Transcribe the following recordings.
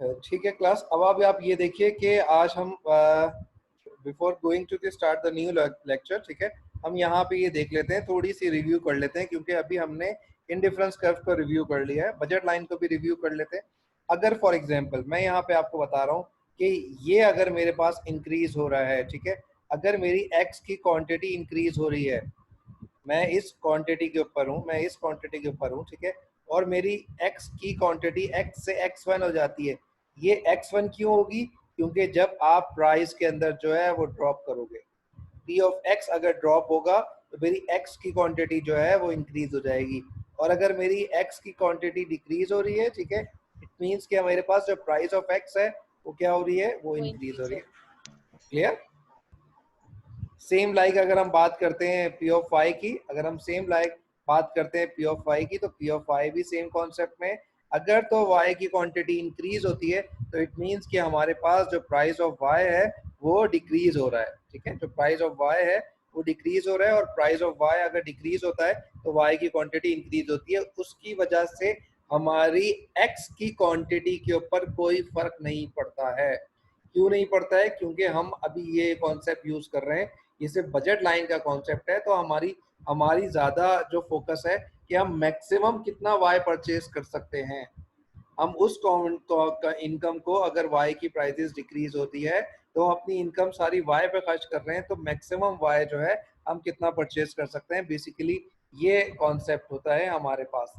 ठीक है क्लास। अब आप ये देखिए कि आज हम before going to start the new lecture, ठीक है, हम यहाँ पे ये देख लेते हैं, थोड़ी सी रिव्यू कर लेते हैं, क्योंकि अभी हमने इंडिफरेंस कर्व को रिव्यू कर लिया है, बजट लाइन को भी रिव्यू कर लेते हैं। अगर फॉर एग्जांपल मैं यहाँ पे आपको बता रहा हूँ कि ये अगर मेरे पास इंक्रीज हो रहा है, ठीक है, अगर मेरी एक्स की क्वांटिटी इंक्रीज हो रही है, मैं इस क्वांटिटी के ऊपर हूँ, मैं इस क्वांटिटी के ऊपर हूँ, ठीक है, और मेरी एक्स की क्वांटिटी एक्स से x1 हो जाती है। ये x1 क्यों होगी? क्योंकि जब आप प्राइस के अंदर जो है वो ड्रॉप करोगे, p ऑफ x अगर ड्रॉप होगा तो मेरी x की क्वांटिटी जो है वो इंक्रीज हो जाएगी, और अगर मेरी x की क्वांटिटी डिक्रीज हो रही है, ठीक है, इट मीन्स कि मेरे पास जो प्राइस ऑफ x है वो क्या हो रही है, वो वो इंक्रीज हो increase रही हो है। क्लियर? सेम लाइक अगर हम बात करते हैं पी ऑफ फाई की, अगर हम सेम लाइक बात करते हैं पी ऑफ फाई की, तो पी ऑफ फाई भी सेम कॉन्सेप्ट में, अगर तो वाई की क्वांटिटी इंक्रीज होती है तो इट मींस कि हमारे पास जो प्राइस ऑफ वाई है वो डिक्रीज हो रहा है, ठीक है, जो प्राइस ऑफ वाई है वो डिक्रीज हो रहा है, और प्राइस ऑफ वाई अगर डिक्रीज होता है तो वाई की क्वांटिटी इंक्रीज होती है, उसकी वजह से हमारी एक्स की क्वांटिटी के ऊपर कोई फर्क नहीं पड़ता है। क्यों नहीं पड़ता है? क्योंकि हम अभी ये कॉन्सेप्ट यूज कर रहे हैं, ये सिर्फ बजट लाइन का कॉन्सेप्ट है, तो हमारी हमारी ज्यादा जो फोकस है कि हम मैक्सिमम कितना वाई परचेज कर सकते हैं। हम उस इनकम को, अगर वाई की प्राइसेस डिक्रीज होती है तो हम अपनी इनकम सारी वाई पे खर्च कर रहे हैं, तो मैक्सिमम वाई जो है हम कितना परचेज कर सकते हैं, बेसिकली ये कॉन्सेप्ट होता है हमारे पास।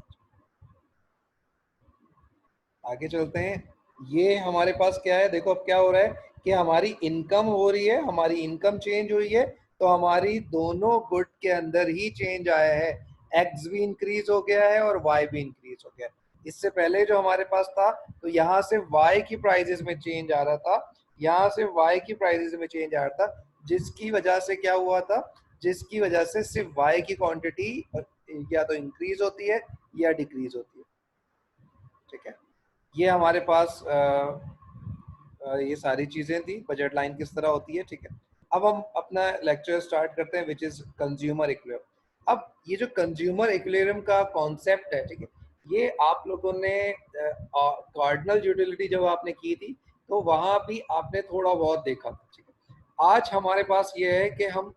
आगे चलते हैं। ये हमारे पास क्या है, देखो अब क्या हो रहा है कि हमारी इनकम हो रही है, हमारी इनकम चेंज हुई है, तो हमारी दोनों गुड के अंदर ही चेंज आया है, एक्स भी इंक्रीज हो गया है और वाई भी इंक्रीज हो गया है। इससे पहले जो हमारे पास था, तो यहाँ से वाई की प्राइजेस में चेंज आ रहा था, यहाँ से वाई की प्राइजेस में चेंज आ रहा था, जिसकी वजह से क्या हुआ था, जिसकी वजह से सिर्फ वाई की क्वांटिटी या तो इंक्रीज होती है या डिक्रीज होती है, ठीक है। ये हमारे पास ये सारी चीजें थी, बजट लाइन किस तरह होती है, ठीक है। अब हम अपना लेक्चर स्टार्ट करते हैं, विच इज कंज्यूमर इक्विलिब्रियम। अब ये जो कंज्यूमर इक्विलिब्रियम का कॉन्सेप्ट है, ठीक है, ये आप लोगों ने कार्डिनल यूटिलिटी जब आपने की थी तो वहां भी आपने थोड़ा बहुत देखा था, ठीक है। आज हमारे पास ये है कि हम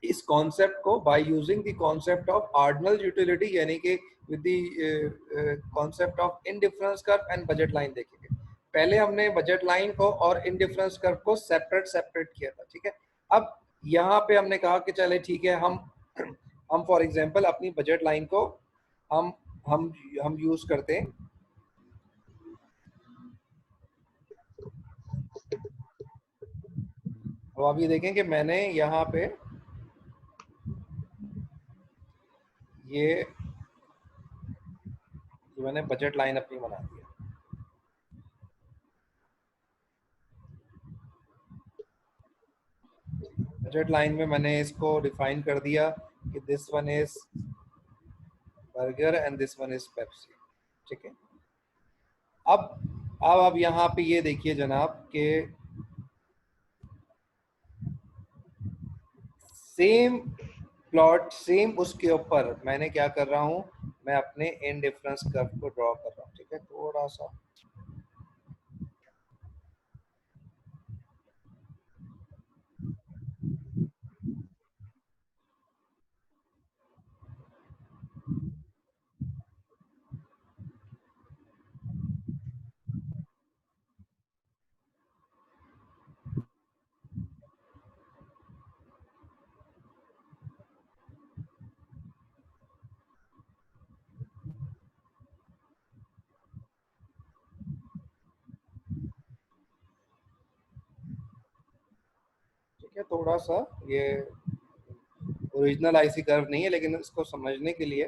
इस कॉन्सेप्ट को by using the concept of ordinal utility, यानी कि with the concept of indifference curve and budget line देखेंगे। पहले हमने बजट लाइन को और इनडिफरेंस कर्व को सेपरेट सेपरेट किया था, ठीक है। अब यहाँ पे हमने कहा कि चले ठीक है, हम फॉर एग्जांपल अपनी बजट लाइन को हम हम हम यूज करते हैं। अब आप ये देखें कि मैंने यहाँ पे ये मैंने बजट लाइन अपनी बना दी है। बजट लाइन में मैंने इसको डिफाइन कर दिया कि this one is burger and this one is Pepsi, ठीक है। अब आप यहाँ पे ये देखिए जनाब कि सेम प्लॉट, सेम उसके ऊपर मैंने क्या कर रहा हूँ, मैं अपने इनडिफरेंस कर्व को ड्रॉ कर रहा हूँ, ठीक है, थोड़ा सा। ठीक है, थोड़ा सा ये ओरिजिनल आईसी कर्व नहीं है, लेकिन इसको समझने के लिए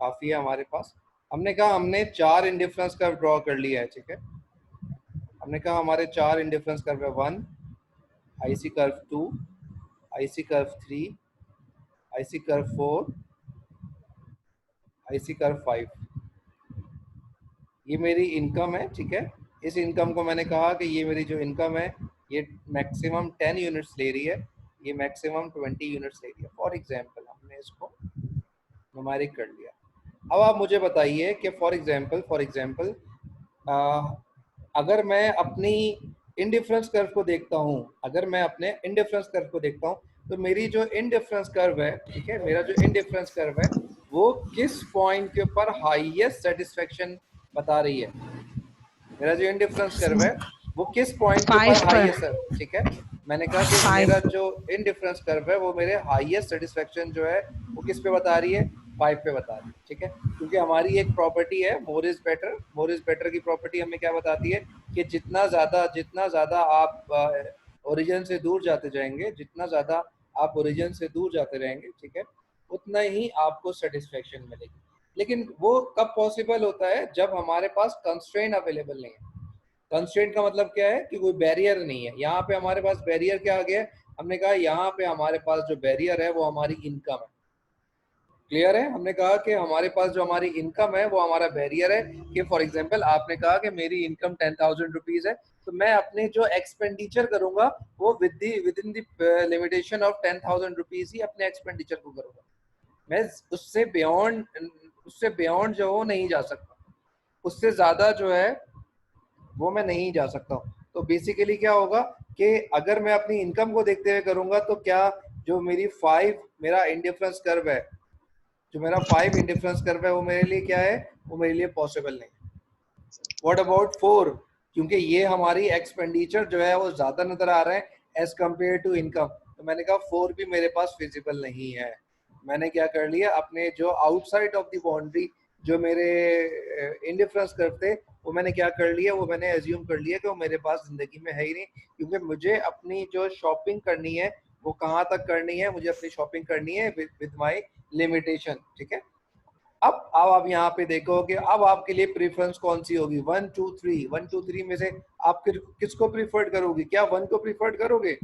काफ़ी है हमारे पास। हमने कहा हमने 4 इंडिफरेंस कर्व ड्रॉ कर लिया है, ठीक है। हमने कहा हमारे 4 इंडिफरेंस कर्व है, 1 IC curve, 2 IC curve, 3 IC curve, 4 IC curve, 5। ये मेरी इनकम है, ठीक है। इस इनकम को मैंने कहा कि ये मेरी जो इनकम है ये मैक्सिमम 10 यूनिट्स ले रही है, ये मैक्सिमम 20 यूनिट्स ले रही है, फॉर एग्जांपल हमने इसको नुमेरिक कर लिया। अब आप मुझे बताइए कि फॉर एग्जांपल अगर मैं अपनी इंडिफरेंस कर्व को देखता हूँ, अगर मैं अपने इंडिफरेंस कर्व को देखता हूँ, तो मेरी जो इंडिफरेंस कर्व है, ठीक है, मेरा जो इंडिफरेंस कर्व है वो किस पॉइंट के ऊपर हाईएस्ट सेटिस्फेक्शन बता रही है। मेरा जो इंडिफरेंस कर्व है वो किस पॉइंट के ऊपर 5 पर। हाईएस्ट है, ठीक है। मैंने कहा कि मेरा 5। जो इंडिफरेंस कर्व है वो मेरे हाईएस्ट सेटिस्फेक्शन जो है वो किस पे बता रही है, 5 पे बता रही है, ठीक है। क्योंकि हमारी एक प्रॉपर्टी है more is better, more is better की प्रॉपर्टी हमें क्या बताती है कि जितना ज़्यादा आप ओरिजिन से दूर जाते जाएंगे, जितना ज़्यादा आप ओरिजिन से दूर जाते रहेंगे, ठीक है, उतना ही आपको सेटिस्फेक्शन मिलेगी। लेकिन वो कब पॉसिबल होता है, जब हमारे पास कंस्ट्रेंट अवेलेबल नहीं है। कंस्ट्रेंट का मतलब क्या है कि कोई बैरियर नहीं है। यहाँ पे हमारे पास बैरियर क्या आ गया है, हमने कहा यहाँ पे हमारे पास जो बैरियर है वो हमारी इनकम है। क्लियर है, हमने कहा कि हमारे पास जो हमारी इनकम है वो हमारा बैरियर है। कि फॉर एग्जांपल आपने कहा कि मेरी इनकम 10,000 रुपीज है, तो मैं अपने जो एक्सपेंडिचर करूंगा वो within the limitation of 10,000 rupees ही अपने एक्सपेंडिचर को करूंगा। मैं उससे बियॉन्ड जो हो नहीं जा सकता, उससे ज्यादा जो है वो मैं नहीं जा सकता हूँ। तो बेसिकली क्या होगा कि अगर मैं अपनी इनकम को देखते हुए करूंगा तो क्या जो मेरी 5 मेरा इंडिफरेंस कर्व है, जो मेरा 5 इंडिफरेंस कर्व है वो मेरे लिए क्या है, वो मेरे लिए पॉसिबल नहीं। व्हाट अबाउट 4, क्योंकि ये हमारी एक्सपेंडिचर जो है वो ज्यादा नजर आ रहा है एज कंपेयर टू इनकम, तो मैंने कहा 4 भी मेरे पास फिजिबल नहीं है। मैंने क्या कर लिया, अपने जो आउटसाइड ऑफ द बाउंड्री जो मेरे इंडिफरेंस कर्व थे वो मैंने क्या कर लिया, वो मैंने एज्यूम कर लिया कि वो मेरे पास जिंदगी में है ही नहीं। क्योंकि मुझे अपनी जो शॉपिंग करनी है वो कहाँ तक करनी है, मुझे अपनी शॉपिंग करनी है विद माई लिमिटेशन, ठीक है। अब आप यहाँ पे देखो कि अब आपके लिए प्रेफरेंस कौन सी होगी, 1 2 3, 1 2 3 में से आप किसको प्रीफर्ड करोगे, क्या 1 को प्रीफर्ड करोगे,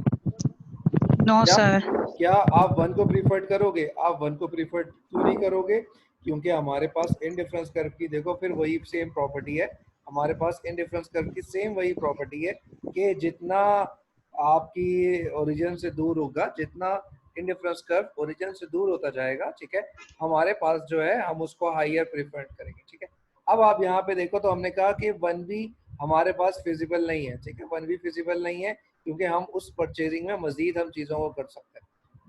नो क्या सर। क्या आप 1 को प्रीफर्ड करोगे, आप 1 को प्रीफर्ड क्यों नहीं करोगे, क्योंकि हमारे पास इंडिफरेंस कर्व की देखो फिर वही सेम प्रॉपर्टी है। हमारे पास इंडिफरेंस कर्व की सेम वही प्रॉपर्टी है कि जितना आपकी ओरिजिन से दूर होगा, जितना इंडिफरेंस कर्व ओरिजिन से दूर होता जाएगा, ठीक है, हमारे पास जो है हम उसको हाइयर प्रीफर करेंगे, ठीक है। अब आप यहाँ पे देखो तो हमने कहा कि 1 भी हमारे पास फिजिबल नहीं है, ठीक है, 1 भी फिजिबल नहीं है क्योंकि हम उस परचेजिंग में मजीद हम चीज़ों को कर सकते हैं।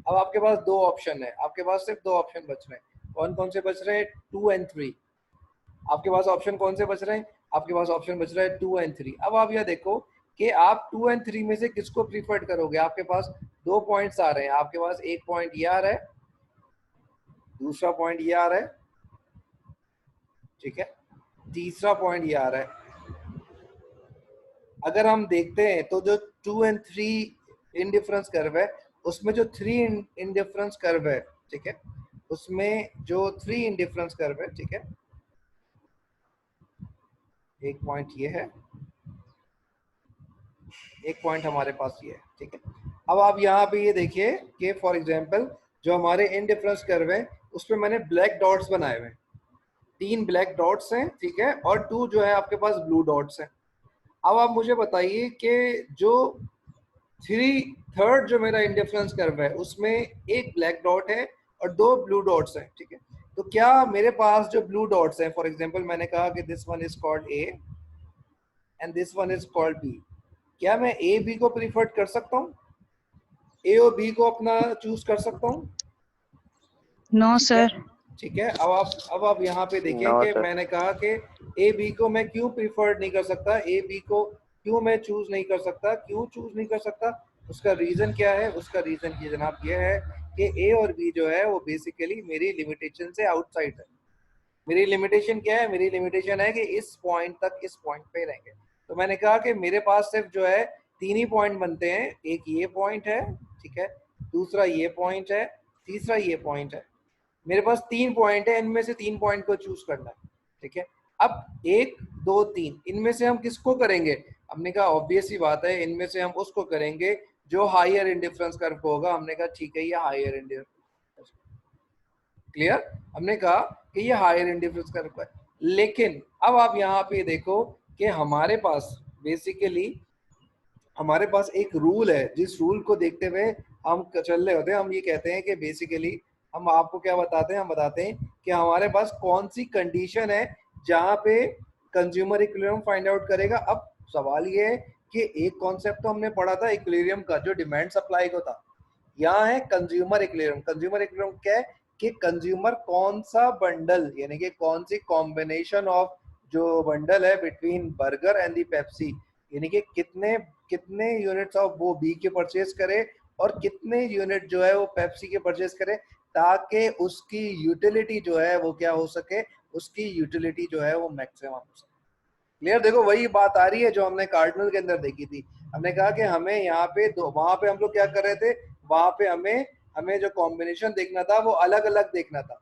अब आपके पास दो ऑप्शन है, आपके पास सिर्फ दो ऑप्शन बच रहे हैं। कौन कौन से बच रहे हैं, 2 और 3। आपके पास ऑप्शन कौन से बच रहे हैं, आपके पास ऑप्शन बच रहा है 2 और 3। अब आप यह देखो कि आप 2 और 3 में से किसको प्रीफर्ड करोगे। आपके पास दो पॉइंट्स आ रहे हैं, आपके पास एक पॉइंट ये आ रहा है, दूसरा पॉइंट ये आ रहा है, ठीक है, तीसरा पॉइंट ये आ रहा है। अगर हम देखते हैं तो जो 2 और 3 इंडिफरेंस कर्व है उसमें जो 3 इंडिफरेंस कर्व है, ठीक है, उसमें जो 3 इंडिफरेंस कर्व है, ठीक है, एक पॉइंट ये है, एक पॉइंट हमारे पास ये है, ठीक है। अब आप यहाँ पे ये देखिए कि फॉर एग्जांपल जो हमारे इंडिफरेंस कर्व है उस पर मैंने ब्लैक डॉट्स बनाए हुए हैं, 3 ब्लैक डॉट्स हैं, ठीक है, और 2 जो है आपके पास ब्लू डॉट्स हैं। अब आप मुझे बताइए कि जो 3/3 जो मेरा इंडिफरेंस कर्व है उसमें एक ब्लैक डॉट है और दो ब्लू डॉट्स हैं, ठीक है। तो क्या मेरे पास जो ब्लू डॉट्स हैं, फॉर एग्जांपल मैंने कहा कि this one is called A and this one is called B, क्या मैं ए बी को प्रीफर कर सकता हूँ, ए और बी को अपना चूज कर सकता हूँ, नो ठीक है। सर। ठीक है, अब आप यहाँ पे देखें नो कि सर। मैंने कहा कि ए बी को मैं क्यों प्रीफर नहीं कर सकता, ए बी को क्यों मैं चूज नहीं कर सकता, क्यों चूज नहीं कर सकता, उसका रीजन क्या है, उसका रीजन ये जनाब ये है कि ए और बी जो है वो बेसिकली मेरी लिमिटेशन से आउटसाइड है। मेरी लिमिटेशन क्या है, मेरी लिमिटेशन है कि इस पॉइंट तक इस पॉइंट पे रहेंगे। तो मैंने कहा कि मेरे पास सिर्फ जो है 3 ही पॉइंट बनते हैं, एक ये पॉइंट है, ठीक है, दूसरा ये पॉइंट है, तीसरा ये पॉइंट है। मेरे पास 3 पॉइंट है, इनमें से 3 पॉइंट को चूज करना है, ठीक है। अब 1 2 3 इनमें से हम किसको करेंगे, हमने कहा ऑब्वियस ही बात है इनमें से हम उसको करेंगे जो हायर इंडिफरेंस कर्व होगा। हमने कहा ठीक है ये हायर इंडिफरेंस, क्लियर, हमने कहा कि ये हायर इंडिफरेंस कर्व है। लेकिन अब आप यहाँ पे देखो कि हमारे पास बेसिकली हमारे पास एक रूल है, जिस रूल को देखते हुए हम चल रहे होते हैं। हम ये कहते हैं कि बेसिकली हम आपको क्या बताते हैं, हम बताते हैं कि हमारे पास कौन सी कंडीशन है जहाँ पे कंज्यूमर इक्विलिब्रियम फाइंड आउट करेगा। अब सवाल ये है कि एक कॉन्सेप्ट तो हमने पढ़ा था इक्विलिब्रियम का जो डिमांड सप्लाई को था, यहाँ है कंज्यूमर इक्विलिब्रियम। कंज्यूमर इक्विलिब्रियम क्या है कि कंज्यूमर कौन सा बंडल यानी कि कौन सी कॉम्बिनेशन ऑफ जो बंडल है between burger and the Pepsi, यानी कि कितने कितने यूनिट्स ऑफ वो बी के परचेज करे और कितने यूनिट जो है वो पेप्सी के परचेज करे, ताकि उसकी यूटिलिटी जो है वो क्या हो सके, उसकी यूटिलिटी जो है वो मैक्सिमम हो सके। क्लियर? देखो वही बात आ रही है जो हमने कार्डिनल के अंदर देखी थी। हमने कहा कि हमें यहाँ पे वहां पे हम लोग क्या कर रहे थे, वहां पे हमें हमें जो कॉम्बिनेशन देखना था वो अलग अलग देखना था।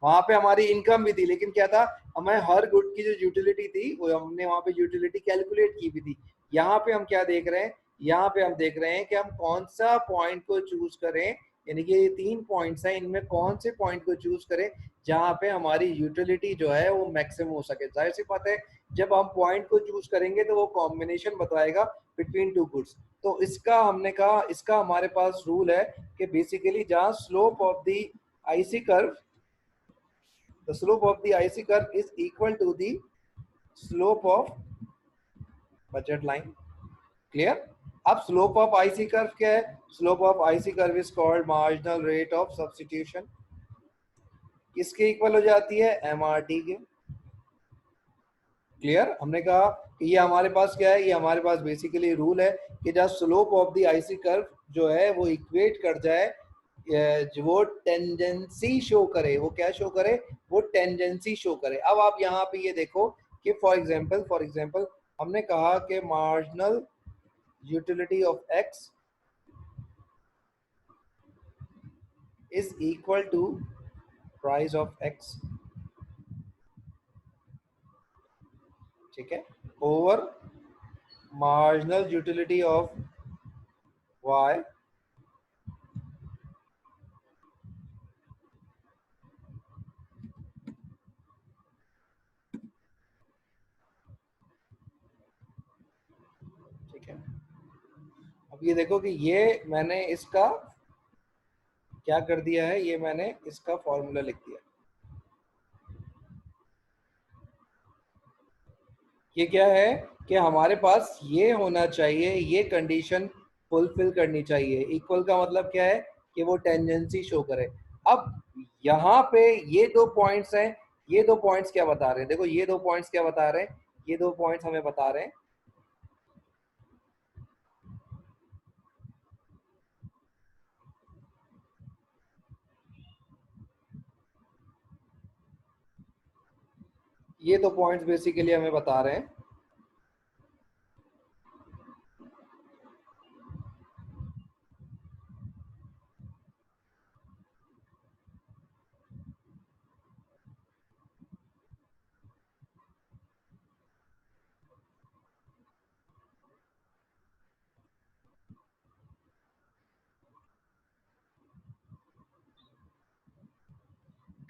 वहां पे हमारी इनकम भी थी, लेकिन क्या था, हमें हर गुड की जो यूटिलिटी थी वो हमने वहां पे यूटिलिटी कैलकुलेट की भी थी। यहाँ पे हम क्या देख रहे हैं, यहाँ पे हम देख रहे हैं कि हम कौन सा पॉइंट को चूज करें, यानी कि ये 3 पॉइंट्स हैं, इनमें कौन से पॉइंट को चूज करें जहाँ पे हमारी यूटिलिटी जो है वो मैक्सिमम हो सके। जाहिर सी बात है जब हम पॉइंट को चूज करेंगे तो वो कॉम्बिनेशन बताएगा बिटवीन टू गुड्स। तो इसका हमने कहा, इसका हमारे पास रूल है कि बेसिकली जहाँ slope of the IC curve, the slope of the IC curve is equal to the slope of budget line. Clear? अब slope of IC curve क्या है? Slope of IC curve is called marginal rate of substitution. किसके equal हो जाती है? MRT के। Clear? हमने कहा कि ये हमारे पास क्या है, ये हमारे पास बेसिकली रूल है कि जब slope of the IC curve जो है वो इक्वेट कर जाए, वो टेंजेंसी शो करे, वो क्या शो करे, वो टेंजेंसी शो करे। अब आप यहाँ पे ये देखो कि फॉर एग्जांपल हमने कहा कि marginal utility of X is equal to price of X, ठीक है, over marginal utility of Y ठीक है। अब ये देखो कि ये मैंने इसका क्या कर दिया है, ये मैंने इसका फॉर्मूला लिख दिया। ये क्या है कि हमारे पास ये होना चाहिए, ये कंडीशन फुलफिल करनी चाहिए। इक्वल का मतलब क्या है कि वो टेंजेंसी शो करे। अब यहाँ पे ये 2 पॉइंट्स हैं, ये 2 पॉइंट्स क्या बता रहे हैं, देखो ये 2 पॉइंट्स क्या बता रहे हैं, ये 2 पॉइंट्स हमें बता रहे हैं ये 2 पॉइंट्स बेसिकली हमें बता रहे हैं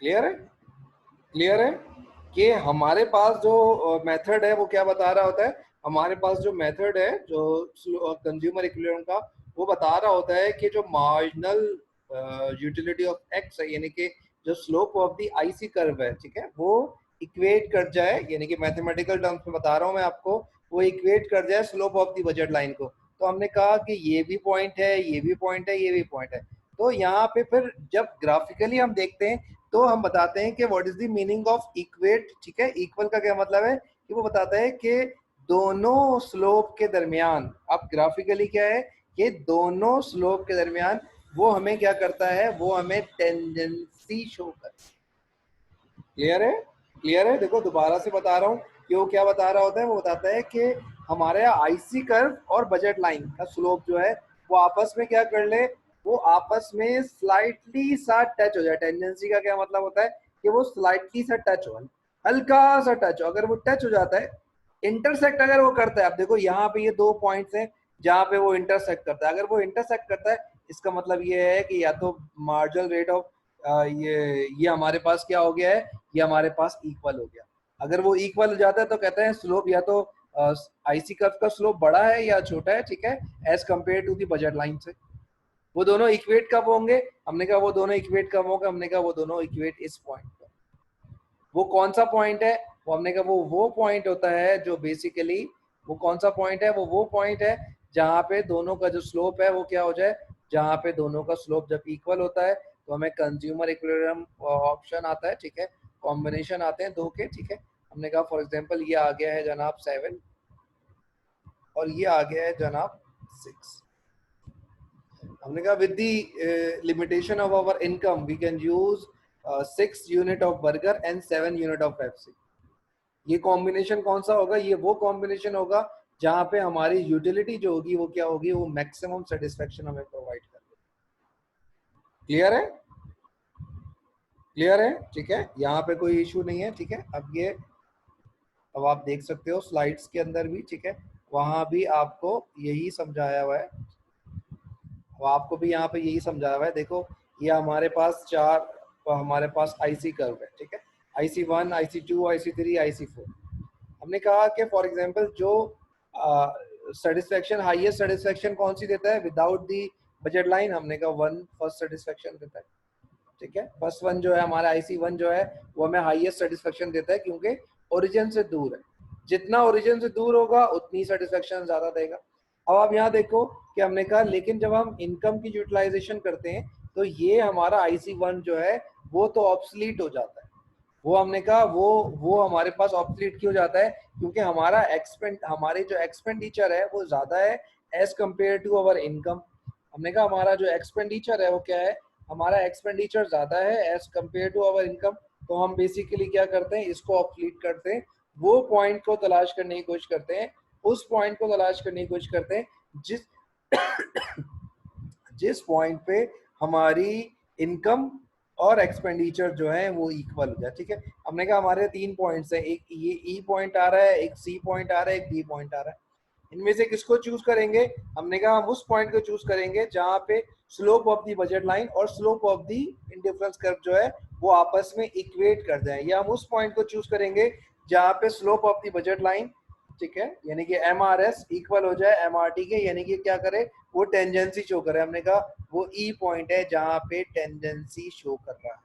क्लियर है? क्लियर है कि हमारे पास जो मेथड है वो क्या बता रहा होता है, हमारे पास जो मेथड है जो कंज्यूमर इक्विलिब्रियम का, वो बता रहा होता है कि जो मार्जिनल यूटिलिटी ऑफ एक्स है, यानी कि जो slope of the IC curve है, ठीक है, वो इक्वेट कर जाए, यानी कि मैथमेटिकल टर्म्स में बता रहा हूं मैं आपको, वो इक्वेट कर जाए slope of the budget line को। तो हमने कहा कि ये भी पॉइंट है, ये भी पॉइंट है, ये भी पॉइंट है। तो यहाँ पे फिर जब ग्राफिकली हम देखते हैं तो हम बताते हैं कि what is the meaning of equate, ठीक है। इक्वल का क्या मतलब है कि वो बताता है कि दोनों स्लोप के दरमियान, अब ग्राफिकली क्या है कि दोनों स्लोप के दरमियान वो हमें क्या करता है, वो हमें टेंडेंसी शो करता है। क्लियर है? क्लियर है? देखो दोबारा से बता रहा हूँ कि वो क्या बता रहा होता है, वो बताता है कि हमारे आईसी कर्व और बजट लाइन का स्लोप जो है वो आपस में क्या कर ले, वो आपस में स्लाइटली सा टच हो जाए। टेंडेंसी का क्या मतलब होता है कि वो स्लाइटली सा टच हो, हल्का सा टच हो। अगर वो टच हो जाता है, इंटरसेक्ट अगर वो करता है, अब देखो यहाँ पे ये 2 पॉइंट्स हैं जहाँ पे वो इंटरसेक्ट करता है, अगर वो इंटरसेक्ट करता है इसका मतलब ये है कि या तो मार्जिनल रेट ऑफ ये हमारे पास क्या हो गया है, ये हमारे पास इक्वल हो गया। अगर वो इक्वल हो जाता है तो कहते हैं स्लोप या तो आईसी कर्व का स्लोप बड़ा है या छोटा है, ठीक है, as compare to the budget line से। वो दोनों इक्वेट कब होंगे, हमने कहा वो दोनों इक्वेट कब होंगे, हमने कहा वो दोनों इक्वेट इस पॉइंट पर। वो कौन सा पॉइंट है, वो हमने कहा वो पॉइंट होता है जो बेसिकली वो कौन सा पॉइंट है? वो पॉइंट है जहाँ पे दोनों का जो स्लोप है वो क्या हो जाए, जहाँ पे दोनों का स्लोप जब इक्वल होता है तो हमें कंज्यूमर इक्विलिब्रियम ऑप्शन आता है, ठीक है, कॉम्बिनेशन आते हैं दो के, ठीक है। हमने कहा फॉर एग्जांपल ये आ गया है जनाब 7 और ये आ गया है जनाब 6। हमने कहा with the limitation of our income we can use 6 unit of burger and 7 unit of Pepsi. ये कॉम्बिनेशन कौन सा होगा? ये वो कॉम्बिनेशन होगा जहां पे हमारी यूटिलिटी जो होगी वो क्या होगी, वो मैक्सिमम सेटिस्फेक्शन हमें प्रोवाइड कर देगी। क्लियर है? क्लियर है, ठीक है, यहाँ पे कोई इशू नहीं है, ठीक है। अब आप देख सकते हो स्लाइड्स के अंदर भी, ठीक है, वहां भी आपको यही समझाया हुआ है, अब आपको भी यहाँ पे यही समझाया हुआ है। देखो ये हमारे पास हमारे पास आईसी कर्व है, ठीक है, IC1, IC2, IC3, IC4। हमने कहा कि फॉर एग्जांपल जो सेटिस्फेक्शन हाईएस्ट सेटिस्फेक्शन कौन सी देता है विदाउट दी बजट लाइन? हमने कहा वन फर्स्ट सेटिस्फेक्शन देता है, ठीक है। फर्स्ट वन जो है हमारा IC1 जो है वो हमें हाईएस्ट सेटिस्फेक्शन देता है क्योंकि ओरिजिन से दूर है, जितना ओरिजिन से दूर होगा उतनी सेटिस्फेक्शन ज्यादा देगा। अब आप यहाँ देखो कि हमने कहा लेकिन जब हम इनकम की यूटिलाइजेशन करते हैं तो ये हमारा IC1 जो है वो तो ऑब्सलीट हो जाता है। वो हमने कहा वो हमारे पास ऑब्सलीट क्यों जाता है? क्योंकि हमारे जो एक्सपेंडिचर है वो ज्यादा है as compare to our income. हमने कहा हमारा जो एक्सपेंडिचर है वो क्या है? हमारा एक्सपेंडिचर ज्यादा है as compare to our income. तो हम बेसिकली क्या करते हैं, इसको ऑब्सलीट करते हैं, वो पॉइंट को तलाश करने की कोशिश करते हैं, उस पॉइंट को तलाश करने की कोशिश करते हैं जिस जिस पॉइंट पे हमारी इनकम और एक्सपेंडिचर जो है वो इक्वल हो जाए, ठीक है। हमने कहा हमारे 3 पॉइंट्स हैं, एक ये ई पॉइंट आ रहा है, एक सी पॉइंट आ रहा है, एक बी पॉइंट आ रहा है। इनमें से किसको चूज करेंगे? हमने कहा हम उस पॉइंट को चूज करेंगे जहां पे slope of the budget line और slope of the indifference curve जो है वो आपस में इक्वेट कर जाए, या हम उस पॉइंट को चूज करेंगे जहां पे slope of the budget line, ठीक है, यानी कि MRS इक्वल हो जाए MRT के, यानी कि क्या करे, वो टेंजेंसी शो करे। हमने कहा वो ई पॉइंट है जहां पे टेंजेंसी शो कर रहा है,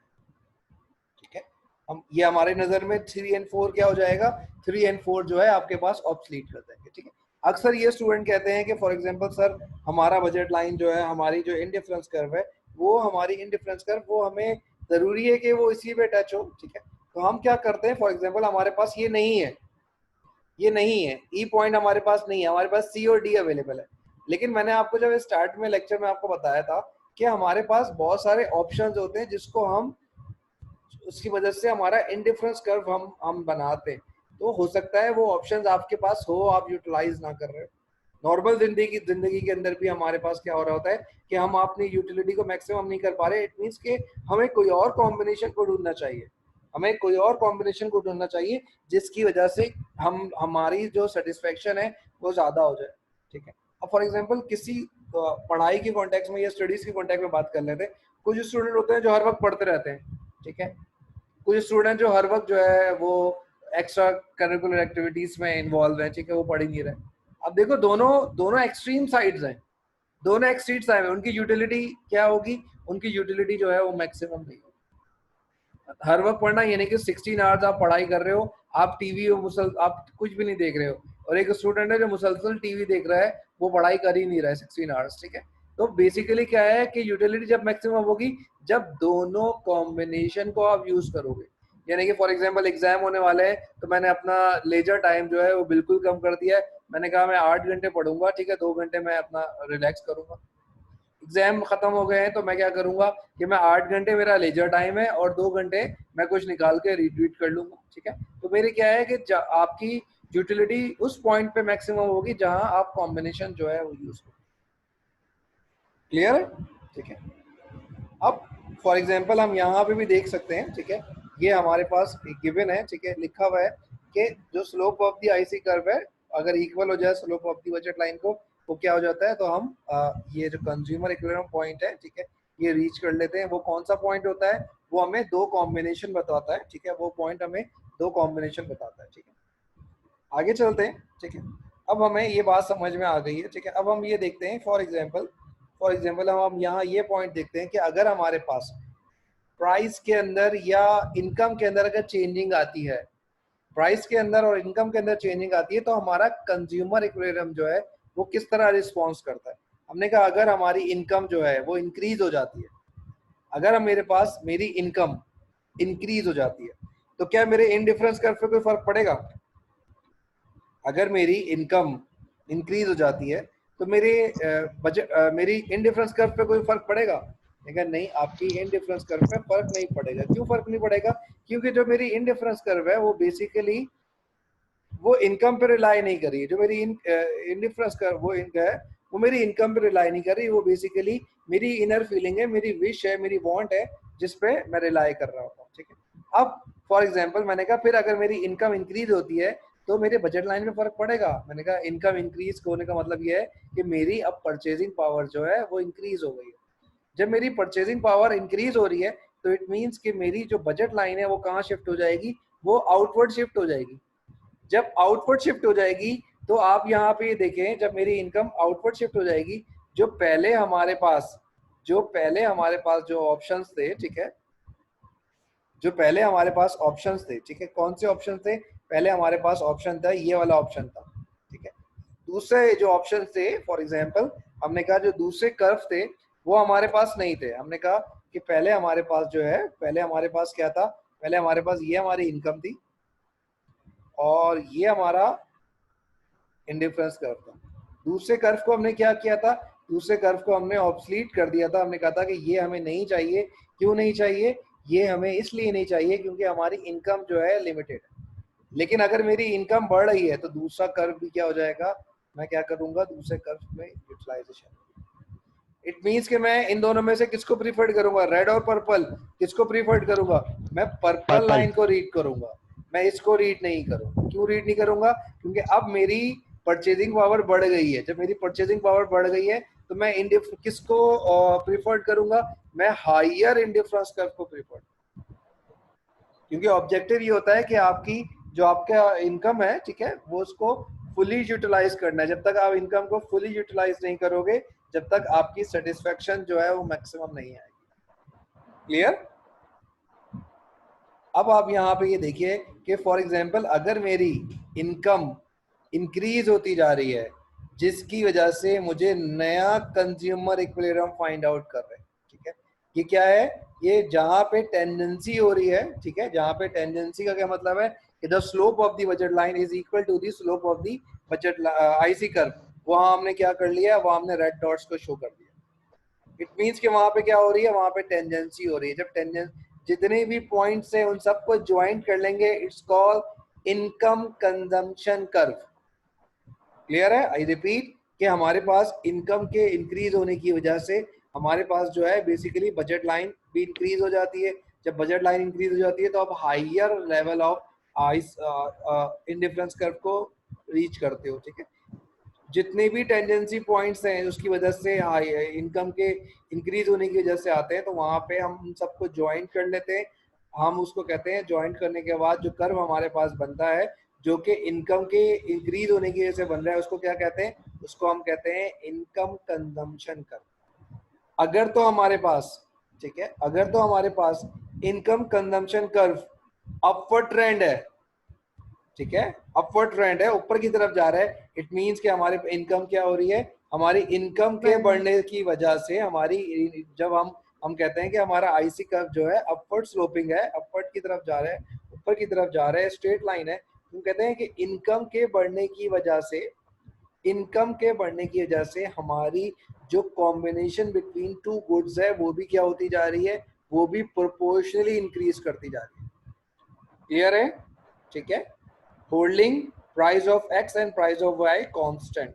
ठीक है। हम ये हमारे नजर में 3 और 4 क्या हो जाएगा, 3 और 4 जो है आपके पास ऑब्सलीट कर देंगे, ठीक है। अक्सर ये स्टूडेंट कहते हैं कि फॉर एग्जांपल सर हमारा बजट लाइन जो है, हमारी जो इंडिफरेंस कर्व है वो हमारी इंडिफरेंस कर्व वो हमें जरूरी है कि वो इसी पे टच हो, ठीक है। तो हम क्या करते हैं, फॉर एग्जांपल हमारे पास ये नहीं है, ये नहीं है, ई पॉइंट हमारे पास नहीं है, हमारे पास सी और डी अवेलेबल है। लेकिन मैंने आपको जब स्टार्ट में लेक्चर में आपको बताया था कि हमारे पास बहुत सारे ऑप्शंस होते हैं जिसको हम, उसकी वजह से हमारा इंडिफरेंस कर्व हम बनाते हैं। तो हो सकता है वो ऑप्शंस आपके पास हो, आप यूटिलाइज ना कर रहे हो। नॉर्मल जिंदगी के अंदर भी हमारे पास क्या हो रहा होता है कि हम अपनी यूटिलिटी को मैक्सिमम नहीं कर पा रहे। इट मीन्स कि हमें कोई और कॉम्बिनेशन को ढूंढना चाहिए, हमें कोई और कॉम्बिनेशन को ढूंढना चाहिए जिसकी वजह से हमारी जो सेटिस्फेक्शन है वो ज्यादा हो जाए, ठीक है। अब फॉर एग्जांपल किसी पढ़ाई के कॉन्टेक्स्ट में या स्टडीज के कॉन्टेक्स्ट में बात कर लेते हैं। कुछ स्टूडेंट होते हैं जो हर वक्त पढ़ते रहते हैं, ठीक है। कुछ स्टूडेंट जो हर वक्त जो है वो एक्स्ट्रा करिकुलर एक्टिविटीज में इन्वॉल्व है, ठीक है, वो पढ़ ही नहीं रहे। अब देखो दोनों दोनों एक्सट्रीम साइड्स हैं, दोनों एक्सट्रीम साइड में उनकी यूटिलिटी क्या होगी, उनकी यूटिलिटी जो है वो मैक्सिमम नहीं होगी। हर वक्त पढ़ना यानी कि 16 आवर्स आप पढ़ाई कर रहे हो, आप टीवी आप कुछ भी नहीं देख रहे हो, और एक स्टूडेंट है जो मुसलसल टीवी देख रहा है, वो पढ़ाई कर ही नहीं रहा है 16 आवर्स, ठीक है। तो बेसिकली क्या है कि यूटिलिटी जब मैक्सिमम होगी जब दोनों कॉम्बिनेशन को आप यूज करोगे। यानी कि फॉर एग्जांपल एग्जाम होने वाले हैं तो मैंने अपना लेजर टाइम जो है वो बिल्कुल कम कर दिया है। मैंने कहा मैं 8 घंटे पढ़ूंगा, ठीक है, 2 घंटे मैं अपना रिलैक्स करूंगा। एग्जाम खत्म हो गए हैं तो मैं क्या करूंगा कि मैं 8 घंटे मेरा लेजर टाइम है और 2 घंटे मैं कुछ निकाल के रीट्वीट कर लूंगा, ठीक है। तो मेरे क्या है कि आपकी यूटिलिटी उस पॉइंट पे मैक्सिमम होगी जहां आप कॉम्बिनेशन जो है वो यूज करो। क्लियर है, ठीक है। अब फॉर एग्जांपल हम यहाँ पे भी देख सकते हैं, ठीक है, ये हमारे पास गिवन है, ठीक है, लिखा हुआ है कि जो slope of the IC curve है अगर इक्वल हो जाए slope of the budget line को, वो क्या हो जाता है, तो हम ये जो कंज्यूमर इक्विलिब्रियम पॉइंट है, ठीक है, ये रीच कर लेते हैं। वो कौन सा पॉइंट होता है, वो हमें 2 कॉम्बिनेशन बताता है, ठीक है, वो पॉइंट हमें 2 कॉम्बिनेशन बताता है, ठीक है। आगे चलते हैं, ठीक है। अब हमें ये बात समझ में आ गई है, ठीक है। अब हम ये देखते हैं फॉर एग्जाम्पल हम यहाँ ये पॉइंट देखते हैं कि अगर हमारे पास प्राइस के अंदर या इनकम के अंदर अगर चेंजिंग आती है प्राइस के अंदर और इनकम के अंदर चेंजिंग आती है तो हमारा कंज्यूमर इक्विलिब्रियम जो है वो किस तरह रिस्पॉन्स करता है। हमने कहा अगर हमारी इनकम जो है वो इंक्रीज हो जाती है, अगर मेरे पास मेरी इनकम इंक्रीज हो जाती है तो क्या मेरे इनडिफरेंस कर्व पे कोई फर्क पड़ेगा? अगर मेरी इनकम इंक्रीज हो जाती है तो मेरे बजट मेरी इनडिफरेंस कर्व पे कोई फर्क पड़ेगा? लेकिन नहीं, आपकी इनडिफरेंस कर्व पे फर्क नहीं पड़ेगा। क्यों फर्क नहीं पड़ेगा? क्योंकि जो मेरी इनडिफरेंस कर्व है वो बेसिकली वो इनकम पे रिलाई नहीं कर रही है। जो मेरी इनडिफरेंस कर्व वो इनका है वो मेरी इनकम पे रिलाई नहीं कर रही, वो बेसिकली मेरी इनर फीलिंग है, मेरी विश है, मेरी वांट है, जिस पे मैं रिलाई कर रहा होता हूँ। ठीक है, अब फॉर एग्जांपल मैंने कहा फिर अगर मेरी इनकम इंक्रीज होती है तो मेरे बजट लाइन में फर्क पड़ेगा। मैंने कहा इनकम इंक्रीज होने का मतलब ये है कि मेरी अब परचेजिंग पावर जो है वो इंक्रीज हो गई है। जब मेरी परचेजिंग पावर इंक्रीज हो रही है तो इट मीन्स कि मेरी जो बजट लाइन है वो कहाँ शिफ्ट हो जाएगी? वो आउटवर्ड शिफ्ट हो जाएगी। जब आउटवर्ड शिफ्ट हो जाएगी तो आप यहाँ पे देखें, जब मेरी इनकम आउटवर्ड शिफ्ट हो जाएगी, जो पहले हमारे पास जो ऑप्शंस थे, ठीक है, जो पहले हमारे पास ऑप्शंस थे, ठीक है, कौन से ऑप्शन थे? पहले हमारे पास ऑप्शन था, ये वाला ऑप्शन था, ठीक है। दूसरे जो ऑप्शन थे, फॉर एग्जांपल हमने कहा जो दूसरे कर्व थे वो हमारे पास नहीं थे। हमने कहा कि पहले हमारे पास जो है, पहले हमारे पास क्या था? पहले हमारे पास ये हमारी इनकम थी और ये हमारा इंडिफरेंस कर्व था। दूसरे कर्व को हमने क्या किया था? दूसरे कर्व को हमने ऑब्सलीट कर दिया था। हमने कहा था कि ये हमें नहीं चाहिए। क्यों नहीं चाहिए? ये हमें इसलिए नहीं चाहिए क्योंकि हमारी इनकम जो है लिमिटेड है। लेकिन अगर मेरी इनकम बढ़ रही है तो दूसरा कर्व भी क्या हो जाएगा? मैं क्या करूंगा? दूसरे कर्व में यूटिलाइजेशन। इट मीन्स कि मैं इन दोनों में से किसको प्रीफर्ड करूंगा? रेड और पर्पल। किसको प्रीफर्ड करूंगा? मैं पर्पल पर्पल। लाइन को रीड करूंगा, मैं इसको रीड नहीं करूंगा। क्यों रीड नहीं करूंगा? क्योंकि अब मेरी परचेजिंग पावर बढ़ गई है। जब मेरी परचेजिंग पावर बढ़ गई है तो मैं किसको प्रीफर्ड करूंगा? मैं हायर इंडिफरेंस कर्व को प्रीफर्ड, क्योंकि ऑब्जेक्टिव ये होता है कि आपकी जो आपका इनकम है, ठीक है, वो उसको फुली यूटिलाइज करना है। जब तक आप इनकम को फुली यूटिलाइज नहीं करोगे, जब तक आपकी सेटिस्फेक्शन जो है वो मैक्सिमम नहीं आएगी। क्लियर? अब आप यहाँ पे ये देखिए कि फॉर एग्जांपल अगर मेरी इनकम इंक्रीज होती जा रही है जिसकी वजह से मुझे नया कंज्यूमर इक्विलिब्रियम फाइंड आउट कर रहे हैं, ठीक है, ये क्या है? ये जहां पे टेंडेंसी हो रही है, ठीक है, जहां पे टेंडेंसी का क्या मतलब है कि the slope of the budget line is equal to the slope of the budget IC curve, वहां हमने क्या कर लिया? वहां हमने रेड डॉट्स को शो कर दिया। इट मीन्स कि वहां पे क्या हो रही है? वहां पे टेंडेंसी हो रही है। जब टेंडेंसी, जितने भी पॉइंट्स हैं उन सबको ज्वाइन कर लेंगे, it's called income consumption curve. Clear है? आई रिपीट कि हमारे पास इनकम के इंक्रीज होने की वजह से हमारे पास जो है बेसिकली बजट लाइन भी इंक्रीज हो जाती है। जब बजट लाइन इंक्रीज हो जाती है तो आप higher level of indifference curve को रीच करते हो, ठीक है। जितने भी टेंडेंसी पॉइंट्स हैं उसकी वजह से इनकम के इंक्रीज होने की वजह से आते हैं, तो वहां पे हम सबको ज्वाइन कर लेते हैं। हम उसको कहते हैं, ज्वाइंट करने के बाद जो कर्व हमारे पास बनता है जो कि इनकम के इंक्रीज होने की वजह से बन रहा है, उसको क्या कहते हैं? उसको हम कहते हैं इनकम कंजम्पशन कर्व। अगर तो हमारे पास, ठीक है, अगर तो हमारे पास income consumption curve upward trend है, ठीक है, अपवर्ड ट्रेंड है, ऊपर की तरफ जा रहा है, इट मींस कि हमारे इनकम क्या हो रही है? हमारी इनकम के बढ़ने की वजह से हमारी, जब हम कहते हैं कि हमारा आईसी कर्व जो है अपवर्ड स्लोपिंग है, अपवर्ड की तरफ जा रहा है, ऊपर की तरफ जा रहा है, स्ट्रेट लाइन है, हम कहते हैं कि इनकम के बढ़ने की वजह से, इनकम के बढ़ने की वजह से हमारी जो कॉम्बिनेशन बिटवीन टू गुड्स है वो भी क्या होती जा रही है? वो भी प्रोपोर्शनली इंक्रीज करती जा रही है। क्लियर है? ठीक है, holding price of X and price of Y constant.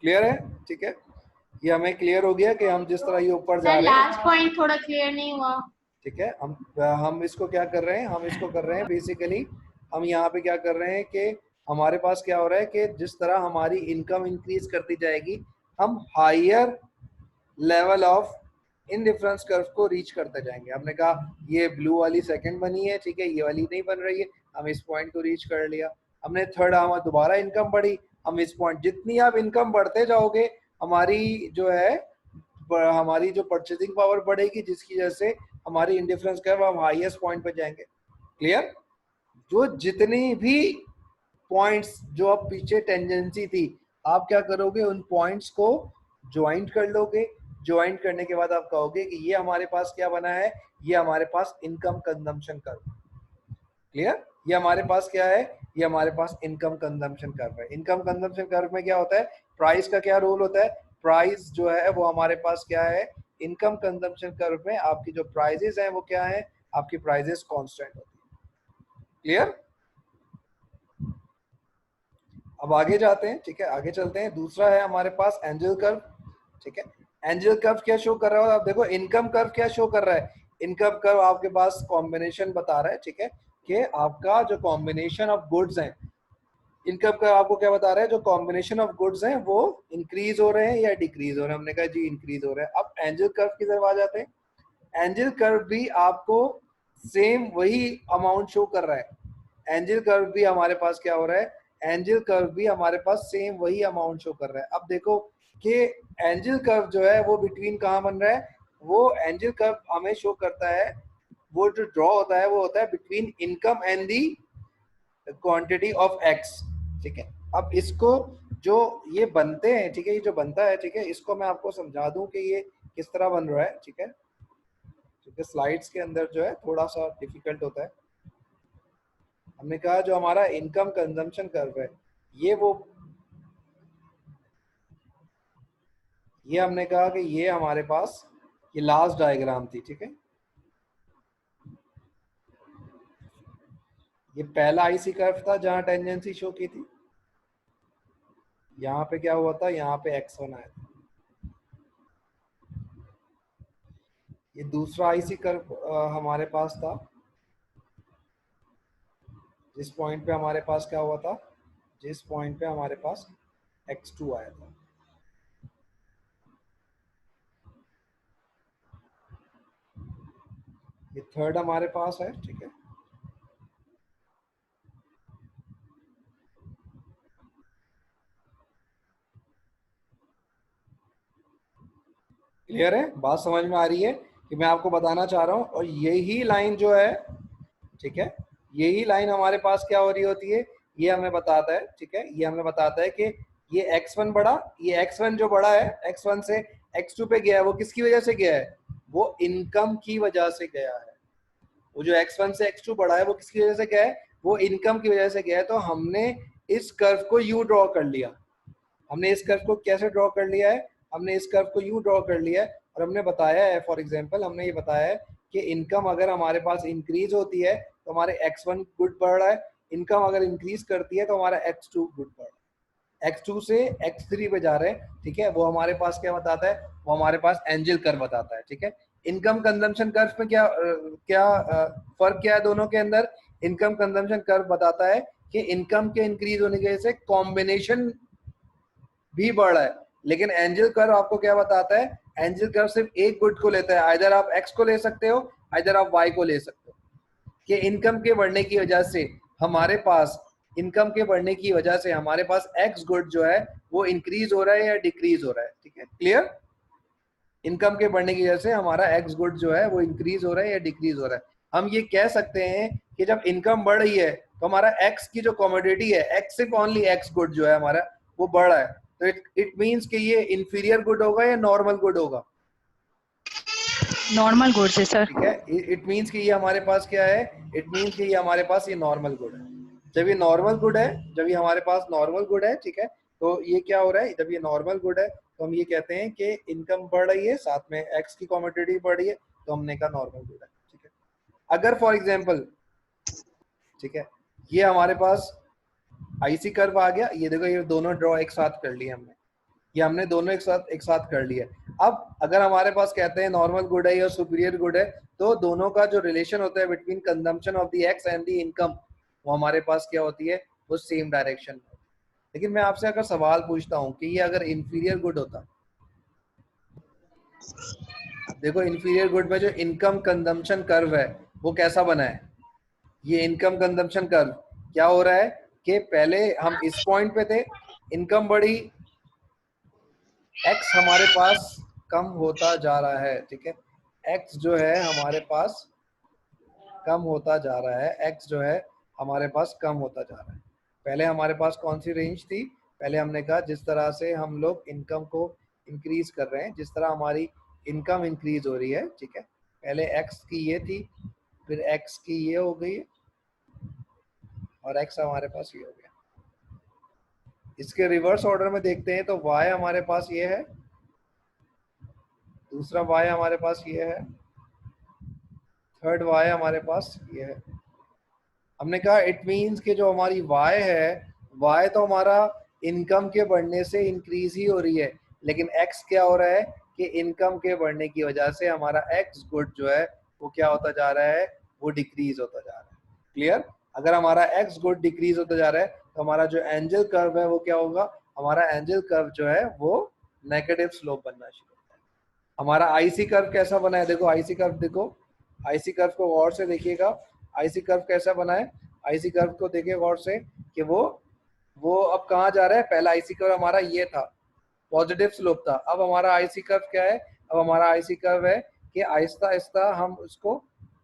Clear है? ठीक है, ये हमें क्लियर हो गया कि हम जिस तरह ये ऊपर जा रहे हैं। लास्ट पॉइंट थोड़ा क्लियर नहीं हुआ। ठीक है, हम इसको क्या कर रहे हैं? हम इसको कर रहे हैं बेसिकली, हम यहाँ पे क्या कर रहे हैं कि हमारे पास क्या हो रहा है कि जिस तरह हमारी इनकम इंक्रीज करती जाएगी हम higher level of indifference curve को रीच करते जाएंगे। हमने कहा ये ब्लू वाली सेकंड बनी है, ठीक है, ये वाली नहीं बन रही है, हम इस पॉइंट को रीच कर लिया। हमने थर्ड, हमारा दोबारा इनकम बढ़ी, हम इस पॉइंट, जितनी आप इनकम बढ़ते जाओगे हमारी जो है, हमारी जो परचेजिंग पावर बढ़ेगी जिसकी वजह से हमारी इंडिफरेंस कर्व हम हाईएस्ट पॉइंट पे जाएंगे। क्लियर? जो जितनी भी पॉइंट्स जो अब पीछे टेंजेंसी थी, आप क्या करोगे, उन पॉइंट्स को ज्वाइंट कर लोगे। ज्वाइंट करने के बाद आप कहोगे कि ये हमारे पास क्या बना है, ये हमारे पास इनकम कंजम्पशन कर्व। क्लियर? ये हमारे पास क्या है, ये हमारे पास इनकम कंजम्पशन कर्व है। इनकम कंजम्पशन कर्व में क्या होता है, प्राइस का क्या रोल होता है, प्राइस जो है वो हमारे पास क्या है, इनकम कंजम्पशन कर्व में आपकी जो प्राइजेस हैं वो क्या है, आपकी प्राइजेस कांस्टेंट होती है। क्लियर? अब आगे जाते हैं, ठीक है, आगे चलते हैं। दूसरा है हमारे पास एंजल कर्व, ठीक है। एंजल कर्व क्या शो कर रहा है, आप देखो इनकम कर्व क्या शो कर रहा है, इनकम कर्व आपके पास कॉम्बिनेशन बता रहा है, ठीक है, कि आपका जो कॉम्बिनेशन ऑफ गुड्स हैं, इनकम कर्व आपको क्या बता रहा है, जो कॉम्बिनेशन ऑफ गुड्स हैं वो इंक्रीज हो रहे हैं या डिक्रीज हो रहे हैं। हमने कहा जी इंक्रीज हो रहे हैं। अब एंजल कर्व की तरफ आ जाते हैं। एंजल कर्व भी आपको सेम वही अमाउंट शो कर रहा है। एंजल कर्व भी हमारे पास क्या हो रहा है, एंजल कर्व भी हमारे पास सेम वही अमाउंट शो कर रहा है। अब देखो कि एंजल कर्व जो है वो बिटवीन कहाँ बन रहा है, वो एंजल कर्व हमें शो करता है, वो जो ड्रॉ होता है वो होता है between income and the quantity of X, ठीक है। अब इसको जो ये बनते हैं, ठीक है, ये जो बनता है, ठीक है, इसको मैं आपको समझा दूं कि ये किस तरह बन रहा है, ठीक है, क्योंकि स्लाइड्स के अंदर जो है थोड़ा सा डिफिकल्ट होता है। हमने कहा जो हमारा इनकम कंजम्पशन कर्व है, ये वो, ये हमने कहा कि ये हमारे पास ये लास्ट डायग्राम थी, ठीक है। ये पहला आईसी कर्व था जहां टेंजेंसी शो की थी, यहाँ पे क्या हुआ था, यहाँ पे x1 आया था। ये दूसरा आईसी कर्व हमारे पास था, जिस पॉइंट पे हमारे पास क्या हुआ था, जिस पॉइंट पे हमारे पास x2 आया था। ये थर्ड हमारे पास है, ठीक है। क्लियर है, बात समझ में आ रही है कि मैं आपको बताना चाह रहा हूं। और यही लाइन जो है, ठीक है, यही लाइन हमारे पास क्या हो रही होती है, ये हमें बताता है, ठीक है, ये हमें बताता है कि ये x1 बढ़ा, ये x1 जो बढ़ा है, x1 से x2 पे गया है, वो किसकी वजह से गया है, वो इनकम की वजह से गया है। वो जो x1 से x2 बढ़ा है वो किसकी वजह से गया है, वो इनकम की वजह से गया है। तो हमने इस कर्व को यू ड्रॉ कर लिया, हमने इस कर्व को कैसे ड्रॉ कर लिया है, हमने इस कर्व को यूं ड्रॉ कर लिया है और हमने बताया है, फॉर एग्जांपल हमने ये बताया है कि इनकम अगर हमारे पास इंक्रीज होती है तो हमारे x1 गुड बढ़ रहा है, इनकम अगर इंक्रीज करती है तो हमारा x2 गुड बढ़ रहा है, x2 से x3 पे जा रहे हैं, ठीक है। वो हमारे पास क्या बताता है, वो हमारे पास एंजल कर्व बताता है, ठीक है। इनकम कंजम्पशन कर्व में क्या फर्क क्या है दोनों के अंदर, इनकम कंजम्पशन कर्व बताता है कि इनकम के इंक्रीज होने की वजह से कॉम्बिनेशन भी बढ़ रहा है, लेकिन एंजल कर्व आपको क्या बताता है, एंजल कर्व सिर्फ एक गुड को लेता है, आइदर आप एक्स को ले सकते हो, आइदर आप वाई को ले सकते हो, कि इनकम के बढ़ने की वजह से हमारे पास, इनकम के बढ़ने की वजह से हमारे पास एक्स गुड जो है वो इंक्रीज हो रहा है या डिक्रीज हो रहा है, ठीक है। क्लियर? इनकम के बढ़ने की वजह से हमारा एक्स गुड जो है वो इंक्रीज हो रहा है या डिक्रीज हो रहा है। हम ये कह सकते हैं कि जब इनकम बढ़ रही है तो हमारा एक्स की जो कमोडिटी है, एक्स सिर्फ ओनली एक्स गुड जो है हमारा वो बढ़ रहा है, तो इट मींस कि ये इंफीरियर गुड होगा या नॉर्मल गुड होगा, नॉर्मल गुड्स है सर। ठीक है। इट मींस कि ये हमारे पास क्या है, इट मींस कि ये हमारे पास ये नॉर्मल गुड है। जब ये नॉर्मल गुड है, जब ये हमारे पास नॉर्मल गुड है, ठीक है, तो ये क्या हो रहा है, जब ये नॉर्मल गुड है तो हम ये कहते हैं कि इनकम बढ़ रही है, साथ में एक्स की कमोडिटी बढ़ रही है, तो हमने कहा नॉर्मल गुड है, ठीक है। अगर फॉर एग्जाम्पल, ठीक है, ये हमारे पास आईसी कर्व आ गया, ये देखो ये दोनों ड्रॉ एक साथ कर लिए हमने, ये हमने दोनों एक साथ कर लिए। अब अगर हमारे पास कहते हैं नॉर्मल गुड है या सुपीरियर गुड है, तो दोनों का जो रिलेशन होता है between consumption of the x and the income, वो हमारे पास क्या होती है, वो सेम डायरेक्शन में। लेकिन मैं आपसे अगर सवाल पूछता हूँ कि ये अगर इंफीरियर गुड होता, देखो इंफीरियर गुड में जो इनकम कंजम्पशन कर्व है वो कैसा बना है, ये इनकम कंजम्पशन कर्व क्या हो रहा है कि पहले हम इस पॉइंट पे थे, इनकम बढ़ी, एक्स हमारे पास कम होता जा रहा है, ठीक है, एक्स जो है हमारे पास कम होता जा रहा है, एक्स जो है हमारे पास कम होता जा रहा है। पहले हमारे पास कौन सी रेंज थी? पहले हमने कहा जिस तरह से हम लोग इनकम को इंक्रीज कर रहे हैं, जिस तरह हमारी इनकम इंक्रीज हो रही है, ठीक है, पहले एक्स की ये थी, फिर एक्स की ये हो गई और एक्स हमारे पास ये हो गया। इसके रिवर्स ऑर्डर में देखते हैं तो वाई हमारे पास ये है, दूसरा वाई हमारे पास ये है, थर्ड वाई हमारे पास ये है। हमने कहा इट मीन्स कि जो हमारी वाई है, वाई तो हमारा इनकम के बढ़ने से इंक्रीज ही हो रही है, लेकिन एक्स क्या हो रहा है कि इनकम के बढ़ने की वजह से हमारा एक्स गुड जो है वो क्या होता जा रहा है, वो डिक्रीज होता जा रहा है। क्लियर? अगर हमारा एक्स गुड डिक्रीज होता जा रहा है तो हमारा जो एंजल कर्व है वो क्या होगा? हमारा एंजल कर्व जो है वो नेगेटिव स्लोप बनना शुरू होता है। हमारा आईसी कर्व कैसा बना है? देखो आईसी कर्व, देखो आईसी कर्व को गौर से देखिएगा। आईसी कर्व कैसा बना है? आईसी कर्व को देखिए गौर से कि वो अब कहाँ जा रहा है। पहला आईसी कर्व हमारा ये था, पॉजिटिव स्लोप था। अब हमारा आईसी कर्व क्या है? अब हमारा आईसी कर्व है कि आहिस्ता आहिस्ता हम उसको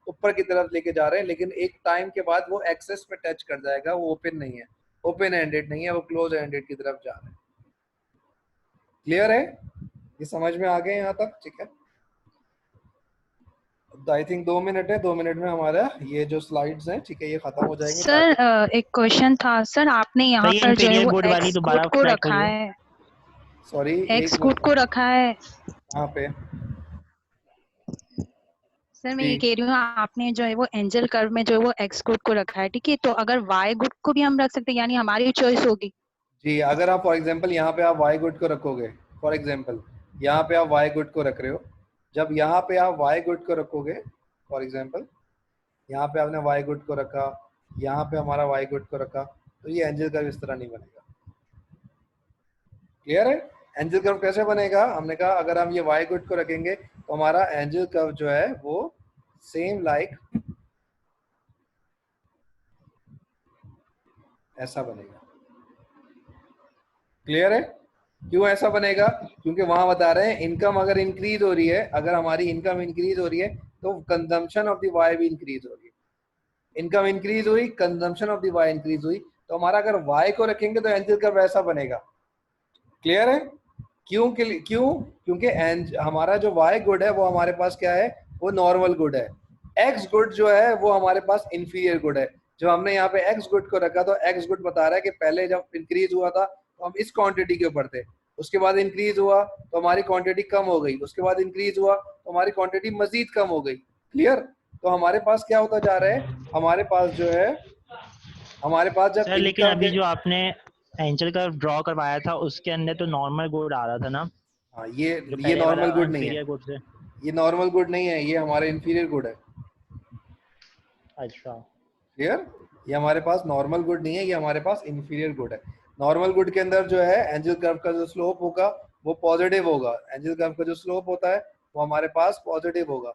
ऊपर की तरफ लेके जा रहे हैं, लेकिन एक टाइम के बाद वो एक्सेस पे टच कर जाएगा। वो ओपन नहीं है, ओपन एंडेड नहीं है, वो क्लोज एंडेड की तरफ जा रहा है। क्लियर है? ये समझ में आ गए यहाँ तक? ठीक है, आई थिंक 2 मिनट है, 2 मिनट में हमारा ये जो स्लाइड्स हैं, ठीक है, ये खत्म हो जाएंगे। सर एक क्वेश्चन था सर, आपने यहाँ ये पर जो है इंफीरियर वो गुड वाली एक्स दोबारा गुड को ट्राई रखा करिए। है, सॉरी, एक्स गुड को रखा है। कहाँ पे? सर मैं ये कह रही हूँ, आपने जो है वो एंजल कर्व में जो है वो एक्स गुड को रखा है, ठीक है, तो अगर वाई गुड को भी हम रख सकते हैं, यानी हमारी चॉइस होगी। जी, अगर आप फॉर एग्जांपल यहाँ पे आप वाई गुड को रखोगे, फॉर एग्जांपल यहाँ पे आप वाई गुड को रख रहे हो, जब यहाँ पे आप वाई गुड को रखोगे, फॉर एग्जांपल यहाँ पे आपने वाई गुड को रखा, यहाँ पे हमारा वाई गुड को रखा, तो ये एंजल कर्व इस तरह नहीं बनेगा। क्लियर है? एंजल कर्व कैसे बनेगा? हमने कहा अगर हम ये वाई गुड को रखेंगे तो हमारा एंजल कर्व जो है वो सेम लाइक ऐसा बनेगा। क्लियर है? क्यों ऐसा बनेगा? क्योंकि वहां बता रहे हैं इनकम अगर इंक्रीज हो रही है, अगर हमारी इनकम इंक्रीज हो रही है तो कंजम्पशन ऑफ द वाई भी इंक्रीज हो रही है। इनकम इंक्रीज हुई, consumption of the Y increase हुई, तो हमारा अगर वाई को रखेंगे तो एंजल कर्व ऐसा बनेगा। क्लियर है? क्यों? क्योंकि हमारा जो वाई गुड है वो हमारे पास क्या है? वो नॉर्मल गुड है। एक्स गुड जो है वो हमारे पास इंफीरियर गुड है। जब हमने यहाँ पे एक्स गुड को रखा तो एक्स गुड बता रहा है कि पहले जब इंक्रीज हुआ था तो हम इस क्वांटिटी के ऊपर थे, उसके बाद इंक्रीज हुआ तो हमारी क्वांटिटी कम हो गई, उसके बाद इंक्रीज हुआ तो हमारी क्वांटिटी मजीद कम हो गई। क्लियर? तो हमारे पास क्या होता जा रहा है? हमारे पास जो है, हमारे पास जब सर लेकिन अभी जो आपने एंजल का ड्रॉ करवाया था उसके अंदर तो नॉर्मल गुड आ रहा था ना। हाँ, ये नॉर्मल गुड नहीं है, गुड से। ये नॉर्मल गुड नहीं है, ये हमारे इंफीरियर गुड है। अच्छा, क्लियर? ये हमारे पास नॉर्मल गुड नहीं है, ये हमारे पास इंफीरियर गुड है। नॉर्मल गुड के अंदर जो है एंजल कर्व का जो स्लोप होगा वो पॉजिटिव होगा। एंजल कर्व का जो स्लोप होता है वो हमारे पास पॉजिटिव होगा।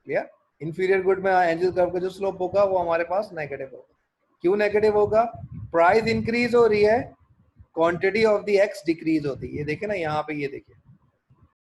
क्लियर? इंफीरियर गुड में एंजल कर्व का जो स्लोप होगा वो हमारे पास नेगेटिव होगा। क्यों नेगेटिव होगा? प्राइस इंक्रीज हो रही है, quantity of the x decrease होती है। ये देखे ना यहाँ पे, ये देखिए